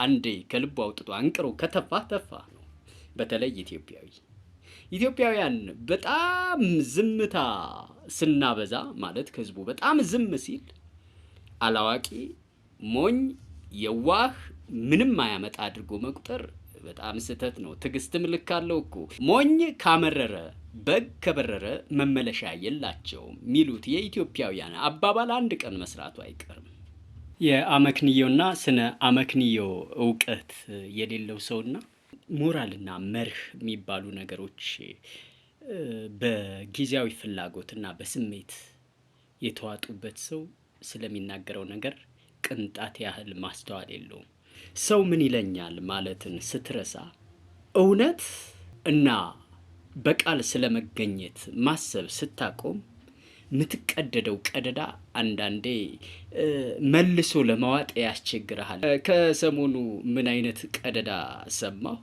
አንዴ ከልቡ አውጥቶ አንቅሮ ከተፋ ተፋ ነው። በተለይ ኢትዮጵያውያን በጣም ዝምታ ስናበዛ ማለት ከህዝቡ በጣም ዝም ሲል አላዋቂ፣ ሞኝ፣ የዋህ ምንም ማያመጣ አድርጎ መቁጠር በጣም ስህተት ነው። ትዕግስትም ልክ አለው እኮ። ሞኝ ካመረረ በግ ከበረረ መመለሻ የላቸውም የሚሉት የኢትዮጵያውያን አባባል አንድ ቀን መስራቱ አይቀርም። የአመክንዮና ስነ አመክንዮ እውቀት የሌለው ሰውና ሞራልና መርህ የሚባሉ ነገሮች በጊዜያዊ ፍላጎትና በስሜት የተዋጡበት ሰው ስለሚናገረው ነገር ቅንጣት ያህል ማስተዋል የለውም። ሰው ምን ይለኛል ማለትን ስትረሳ እውነት እና በቃል ስለመገኘት ማሰብ ስታቆም ምትቀደደው ቀደዳ አንዳንዴ መልሶ ለማዋጥ ያስቸግራል። ከሰሞኑ ምን አይነት ቀደዳ ሰማሁ?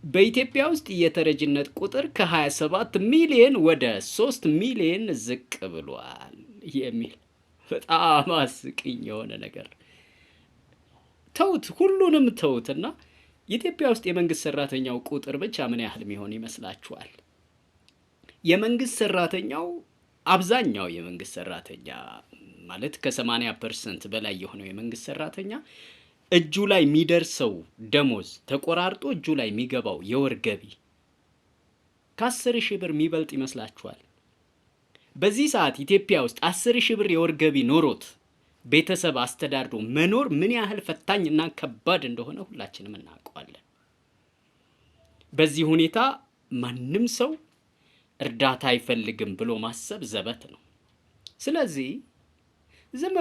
በኢትዮጵያ ውስጥ የተረጅነት ቁጥር ከ27 ሚሊዮን ወደ 3 ሚሊዮን ዝቅ ብሏል የሚል በጣም አስቂኝ የሆነ ነገር። ተውት፣ ሁሉንም ተውትና ኢትዮጵያ ውስጥ የመንግስት ሰራተኛው ቁጥር ብቻ ምን ያህል የሚሆን ይመስላችኋል? የመንግስት ሰራተኛው አብዛኛው የመንግስት ሰራተኛ ማለት ከ80% በላይ የሆነው የመንግስት ሰራተኛ እጁ ላይ የሚደርሰው ደሞዝ ተቆራርጦ እጁ ላይ የሚገባው የወር ገቢ ከ10,000 ብር የሚበልጥ ይመስላችኋል? በዚህ ሰዓት ኢትዮጵያ ውስጥ 10,000 ብር የወር ገቢ ኖሮት ቤተሰብ አስተዳድሮ መኖር ምን ያህል ፈታኝና ከባድ እንደሆነ ሁላችንም እናውቀዋለን። በዚህ ሁኔታ ማንም ሰው እርዳታ አይፈልግም ብሎ ማሰብ ዘበት ነው። ስለዚህ ዝም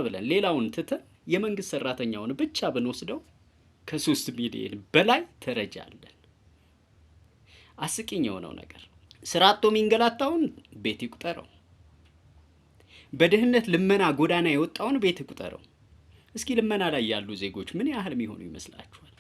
ብለን ሌላውን ትተን የመንግስት ሰራተኛውን ብቻ ብንወስደው ከ3 ሚሊዮን በላይ ተረጃለን። አስቂኝ የሆነው ነገር ስራ አጥቶ የሚንገላታውን ቤት ይቁጠረው፣ በድህነት ልመና ጎዳና የወጣውን ቤት ይቁጠረው። እስኪ ልመና ላይ ያሉ ዜጎች ምን ያህል የሚሆኑ ይመስላችኋል?